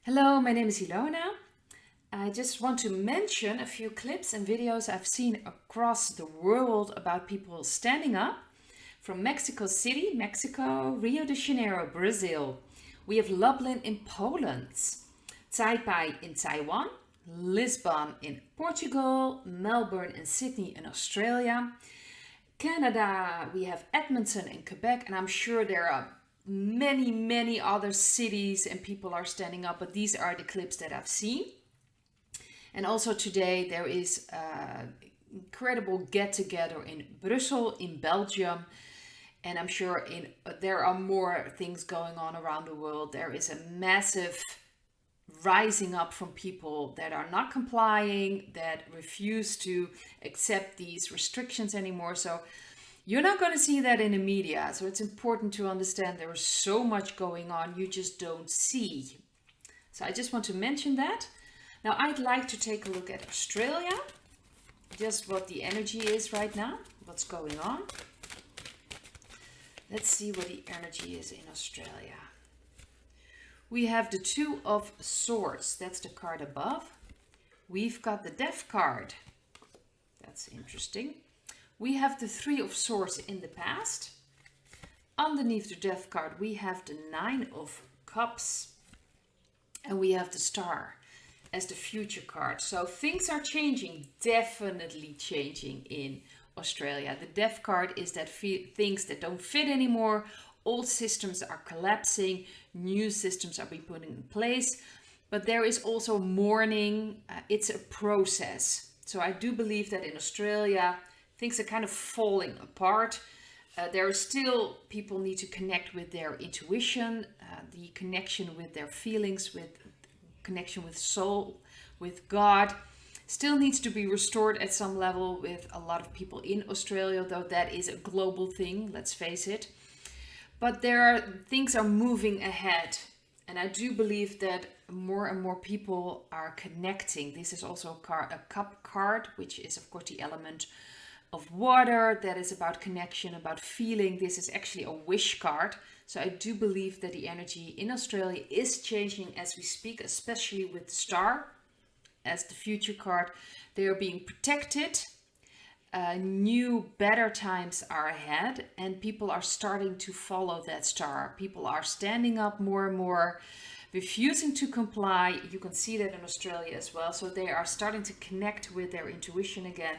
Hello, my name is Ilona. I just want to mention a few clips and videos I've seen across the world about people standing up from Mexico City, Mexico, Rio de Janeiro, Brazil. We have Lublin in Poland, Taipei in Taiwan, Lisbon in Portugal, Melbourne and Sydney in Australia, Canada, we have Edmonton in Quebec, and I'm sure there are many other cities and people are standing up, but these are the clips that I've seen. And also today there is an incredible get together in Brussels in Belgium, and I'm sure there are more things going on around the world. There is a massive rising up from people that are not complying, that refuse to accept these restrictions anymore. So you're not going to see that in the media. So it's important to understand there is so much going on you just don't see. So I just want to mention that. Now I'd like to take a look at Australia, just what the energy is right now, what's going on. Let's see what the energy is in Australia. We have the Two of Swords, that's the card above. We've got the Death card, that's interesting. We have the Three of Swords in the past. Underneath the Death card we have the Nine of Cups. And we have the Star as the future card. So things are changing, definitely changing in Australia. The Death card is that things that don't fit anymore. Old systems are collapsing, new systems are being put in place, but there is also mourning. It's a process. So I do believe that in Australia, things are kind of falling apart. There are still, people need to connect with their intuition, the connection with their feelings, with connection with soul, with God. Still needs to be restored at some level with a lot of people in Australia, though that is a global thing, let's face it. But things are moving ahead, and I do believe that more and more people are connecting. This is also a cup card, which is of course the element of water. That is about connection, about feeling. This is actually a wish card. So I do believe that the energy in Australia is changing as we speak, especially with the Star as the future card. They are being protected. New, better times are ahead, and people are starting to follow that star. People are standing up more and more, refusing to comply. You can see that in Australia as well. So they are starting to connect with their intuition again.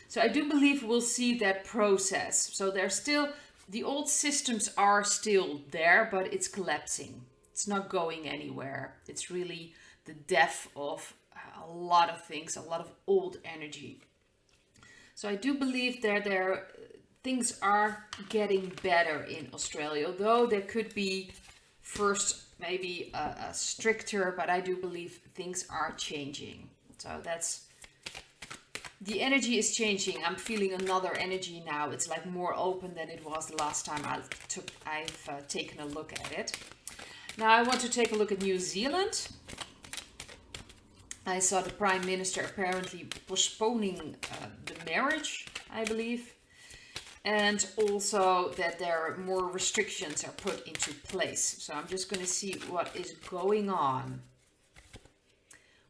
So I do believe we'll see that process. So there's still, the old systems are still there, but it's collapsing. It's not going anywhere. It's really the death of a lot of things, a lot of old energy. So I do believe that things are getting better in Australia, although there could be first maybe a stricter, but I do believe things are changing. So that's, the energy is changing. I'm feeling another energy now. It's like more open than it was the last time I've taken a look at it. Now I want to take a look at New Zealand. I saw the Prime Minister apparently postponing the marriage, I believe. And also that there are more restrictions are put into place. So I'm just going to see what is going on.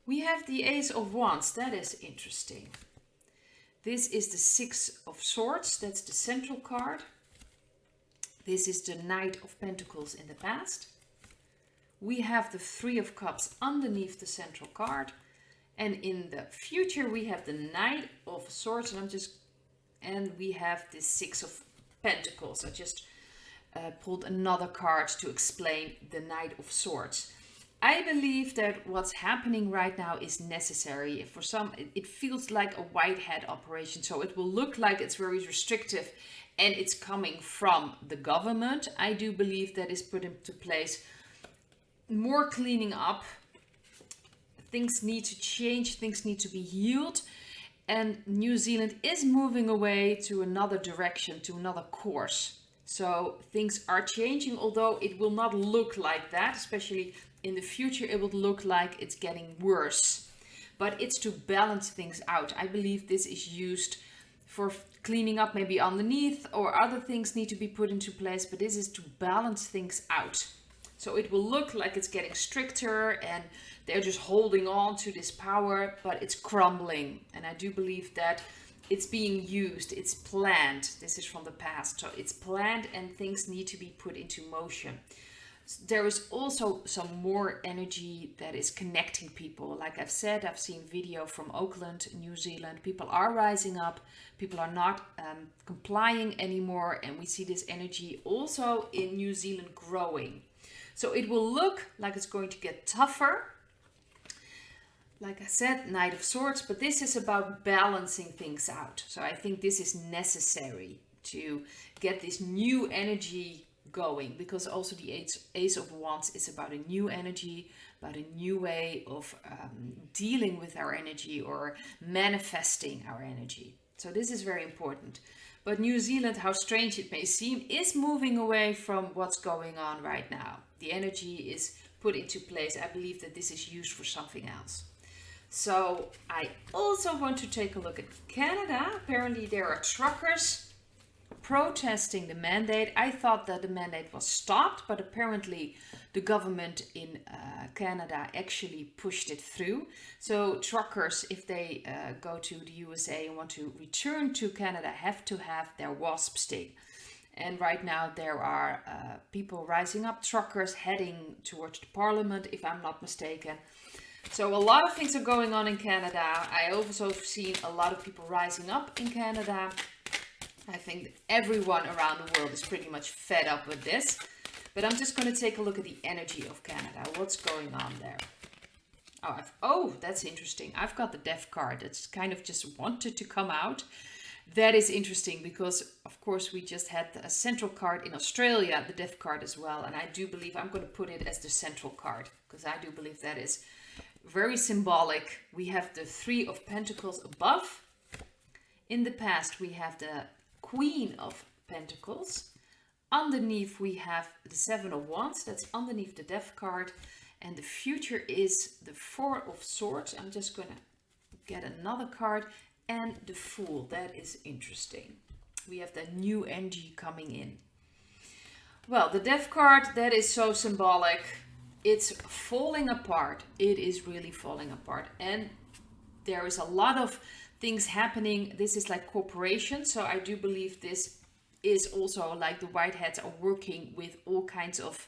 We have the Ace of Wands. That is interesting. This is the Six of Swords. That's the central card. This is the Knight of Pentacles in the past. We have the Three of Cups underneath the central card. And in the future we have the Knight of Swords, and we have the Six of Pentacles. I just pulled another card to explain the Knight of Swords. I believe that what's happening right now is necessary. For some, it feels like a white hat operation, so it will look like it's very restrictive and it's coming from the government. I do believe that is put into place. More cleaning up. Things need to change, things need to be healed, and New Zealand is moving away to another direction, to another course. So things are changing, although it will not look like that, especially in the future. It will look like it's getting worse, but it's to balance things out. I believe this is used for cleaning up maybe underneath, or other things need to be put into place, but this is to balance things out. So it will look like it's getting stricter and they're just holding on to this power, but it's crumbling. And I do believe that it's being used, it's planned. This is from the past. So it's planned and things need to be put into motion. There is also some more energy that is connecting people. Like I've said, I've seen video from Auckland, New Zealand. People are rising up. People are not complying anymore. And we see this energy also in New Zealand growing. So it will look like it's going to get tougher. Like I said, Knight of Swords, but this is about balancing things out. So I think this is necessary to get this new energy going, because also the Ace of Wands is about a new energy, about a new way of dealing with our energy or manifesting our energy. So this is very important. But New Zealand, how strange it may seem, is moving away from what's going on right now. The energy is put into place. I believe that this is used for something else. So I also want to take a look at Canada. Apparently there are truckers protesting the mandate. I thought that the mandate was stopped, but apparently the government in Canada actually pushed it through. So truckers, if they go to the USA and want to return to Canada, have to have their WASP stick. And right now there are people rising up, truckers heading towards the parliament, if I'm not mistaken. So a lot of things are going on in Canada. I also have seen a lot of people rising up in Canada. I think that everyone around the world is pretty much fed up with this. But I'm just going to take a look at the energy of Canada. What's going on there? Oh, that's interesting. I've got the Death card. It's kind of just wanted to come out. That is interesting because, of course, we just had a central card in Australia, the Death card as well. And I do believe I'm going to put it as the central card because I do believe that is very symbolic. We have the Three of Pentacles above. In the past, we have the Queen of Pentacles. Underneath, we have the Seven of Wands. That's underneath the Death card. And the future is the Four of Swords. I'm just going to get another card. And the Fool. That is interesting. We have the new energy coming in. Well, the Death card, that is so symbolic. It's falling apart. It is really falling apart. And there is a lot of things happening. This is like corporation. So I do believe this is also like the white hats are working with all kinds of,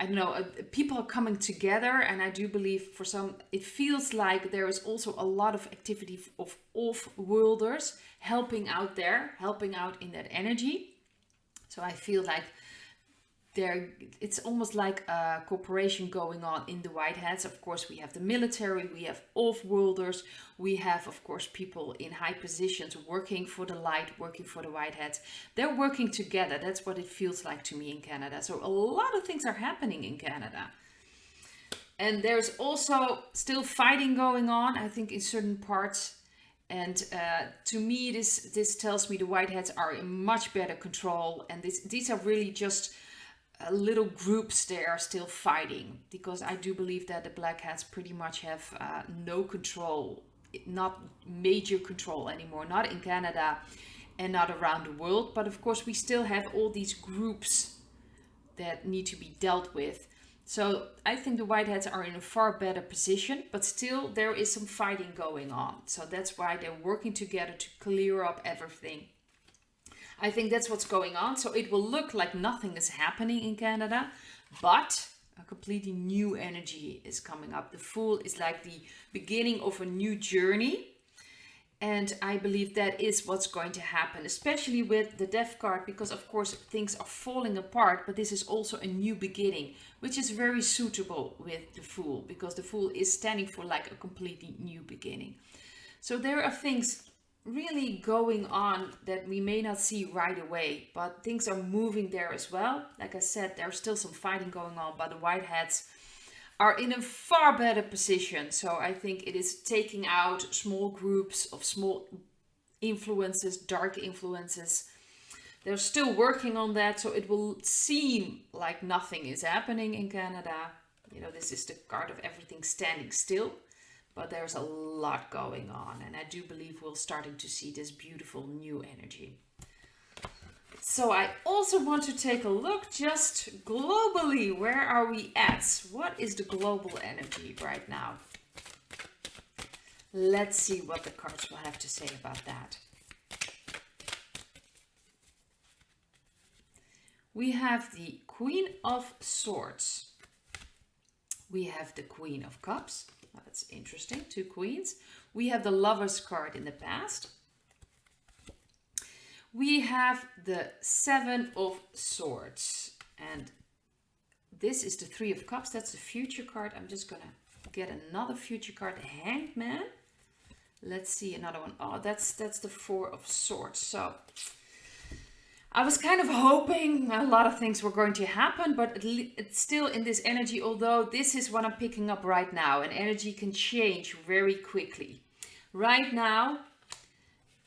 I don't know, people are coming together. And I do believe for some, it feels like there is also a lot of activity of off-worlders helping out there, helping out in that energy. So I feel like it's almost like a corporation going on in the white hats. Of course, we have the military, we have off-worlders, we have, of course, people in high positions working for the light, working for the white hats. They're working together. That's what it feels like to me in Canada. So a lot of things are happening in Canada. And there's also still fighting going on, I think, in certain parts. And to me, this tells me the white hats are in much better control. And these are really just little groups. They are still fighting, because I do believe that the black hats pretty much have no control, not major control anymore, not in Canada and not around the world. But of course we still have all these groups that need to be dealt with. So I think the white hats are in a far better position, but still there is some fighting going on. So that's why they're working together to clear up everything. I think that's what's going on. So it will look like nothing is happening in Canada, but a completely new energy is coming up. The Fool is like the beginning of a new journey. And I believe that is what's going to happen, especially with the Death card, because of course things are falling apart, but this is also a new beginning, which is very suitable with the Fool, because the Fool is standing for like a completely new beginning. So there are things really going on that we may not see right away, but things are moving there as well. Like I said, there's still some fighting going on, but the white hats are in a far better position. So I think it is taking out small groups of small influences, dark influences. They're still working on that, so it will seem like nothing is happening in Canada. You know, this is the card of everything standing still. But there's a lot going on, and I do believe we're starting to see this beautiful new energy. So I also want to take a look just globally. Where are we at? What is the global energy right now? Let's see what the cards will have to say about that. We have the Queen of Swords. We have the Queen of Cups. Well, that's interesting, 2 queens. We have the Lovers card in the past. We have the 7 of Swords. And this is the 3 of Cups. That's the future card. I'm just going to get another future card, the Hanged Man. Let's see another one. Oh, that's the 4 of Swords. So I was kind of hoping a lot of things were going to happen, but it's still in this energy, although this is what I'm picking up right now, and energy can change very quickly. Right now,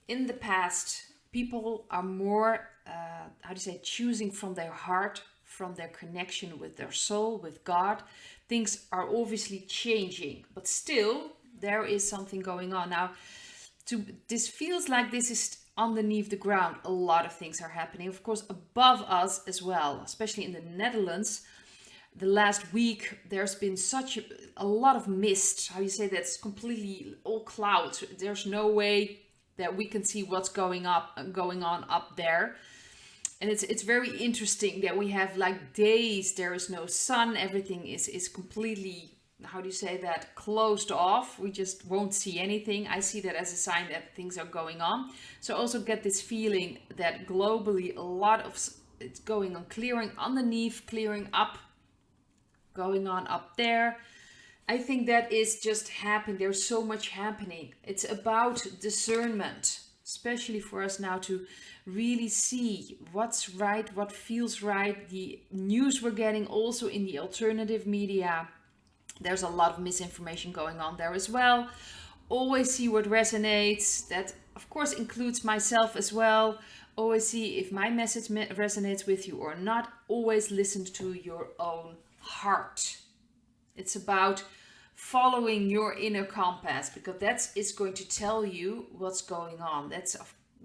in the past, people are more, choosing from their heart, from their connection with their soul, with God. Things are obviously changing, but still there is something going on. Now, this feels like this is underneath the ground. A lot of things are happening, of course, above us as well, especially in the Netherlands. The last week there's been such a lot of mist. How you say that's completely all clouds. There's no way that we can see what's going on up there. And it's very interesting that we have like days there is no sun, everything is completely, how do you say that, closed off. We just won't see anything. I see that as a sign that things are going on. So I also get this feeling that globally a lot of it's going on, clearing underneath, clearing up, going on up there. I think that is just happening. There's so much happening. It's about discernment, especially for us now to really see what's right, what feels right. The news we're getting also in the alternative media, there's a lot of misinformation going on there as well. Always see what resonates. That of course includes myself as well. Always see if my message resonates with you or not. Always listen to your own heart. It's about following your inner compass, because that is going to tell you what's going on. That's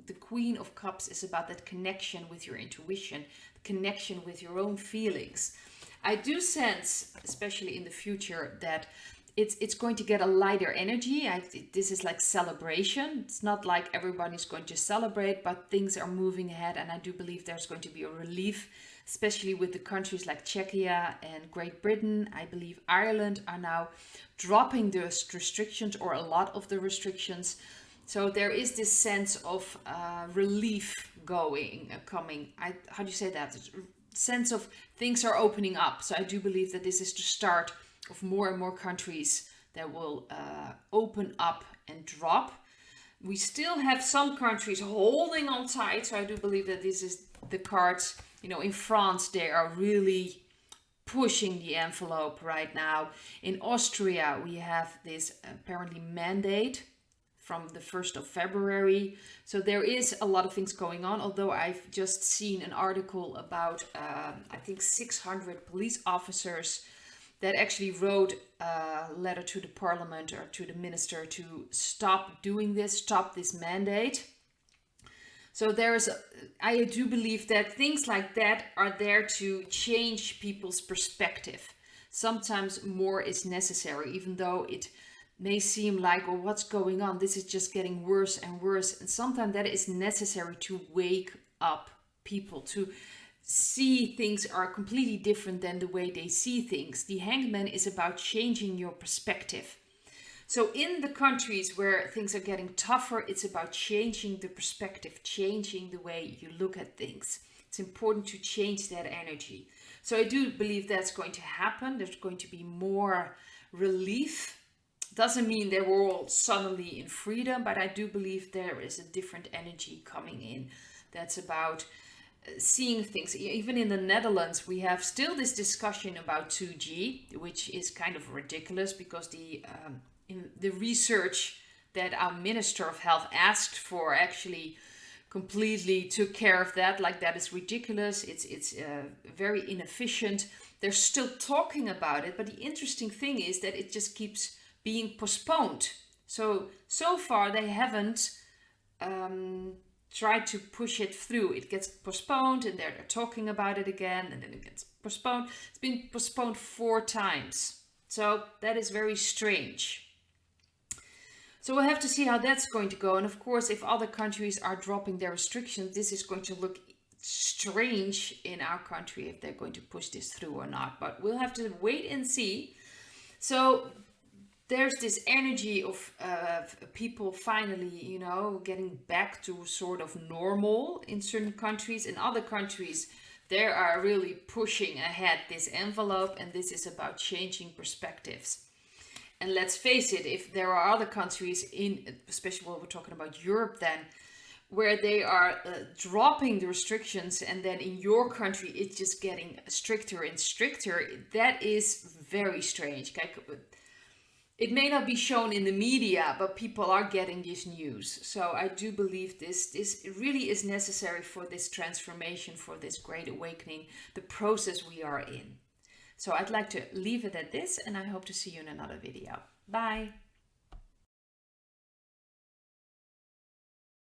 the Queen of Cups is about that connection with your intuition, connection with your own feelings. I do sense, especially in the future, that it's going to get a lighter energy. This is like celebration. It's not like everybody's going to celebrate, but things are moving ahead. And I do believe there's going to be a relief, especially with the countries like Czechia and Great Britain. I believe Ireland are now dropping the restrictions, or a lot of the restrictions. So there is this sense of relief coming. How do you say that? Sense of things are opening up. So I do believe that this is the start of more and more countries that will open up and drop. We still have some countries holding on tight. So I do believe that this is the cards. You know, in France, they are really pushing the envelope right now. In Austria, we have this apparently mandate from the 1st of February. So there is a lot of things going on, although I've just seen an article about, I think 600 police officers that actually wrote a letter to the parliament or to the minister to stop doing this, stop this mandate. So I do believe that things like that are there to change people's perspective. Sometimes more is necessary, even though it may seem like, well, what's going on? This is just getting worse and worse. And sometimes that is necessary to wake up people, to see things are completely different than the way they see things. The Hanged Man is about changing your perspective. So in the countries where things are getting tougher, it's about changing the perspective, changing the way you look at things. It's important to change that energy. So I do believe that's going to happen. There's going to be more relief. Doesn't mean that we're all suddenly in freedom, but I do believe there is a different energy coming in that's about seeing things. Even in the Netherlands, we have still this discussion about 2G, which is kind of ridiculous, because in the research that our Minister of Health asked for actually completely took care of that. Like, that is ridiculous. It's very inefficient. They're still talking about it, but the interesting thing is that it just keeps being postponed. So far they haven't try to push it through. It gets postponed, and they're talking about it again, and then it gets postponed. It's been postponed 4 times. So that is very strange. So we'll have to see how that's going to go. And of course, if other countries are dropping their restrictions, this is going to look strange in our country if they're going to push this through or not. But we'll have to wait and see. So there's this energy of people finally, you know, getting back to sort of normal in certain countries. In other countries, they are really pushing ahead this envelope, and this is about changing perspectives. And let's face it, if there are other countries, especially when we're talking about Europe then, where they are dropping the restrictions, and then in your country it's just getting stricter and stricter, that is very strange. It may not be shown in the media, but people are getting this news. So I do believe this really is necessary for this transformation, for this great awakening, the process we are in. So I'd like to leave it at this, and I hope to see you in another video. Bye.